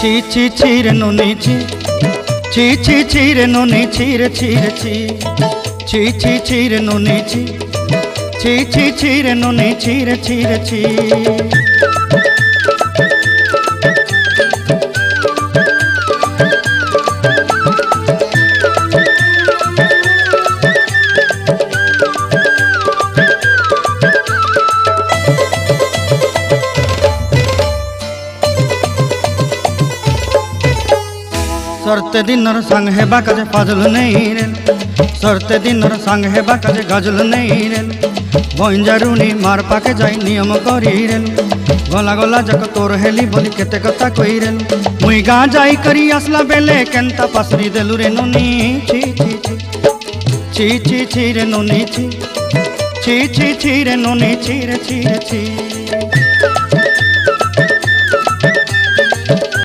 ছি ছি ছি রে নুনি ছি ছি ছি ছি রে নুনি ছি রে ছি রে ছি ছি ছি ছি রে নুনি ছি ছি ছি ছি রে নুনি ছি রে ছি রে ছি। सरते दिनर संग हेबा काजे फाजल नहीं रेल सरते दिनर संग हेबा काजे गजल नहीं रेल बंजारुनी मार पाके जाई नियम करी रेल गला गला जक तोर हेली बोली केते कथा कई रेल मुई गा जाई करी आसला बेले केंता पासरी देलु रे नुनी छी छी छी छी छी छी रे नुनी छी छी छी छी रे नुनी छी रे छी रे छी।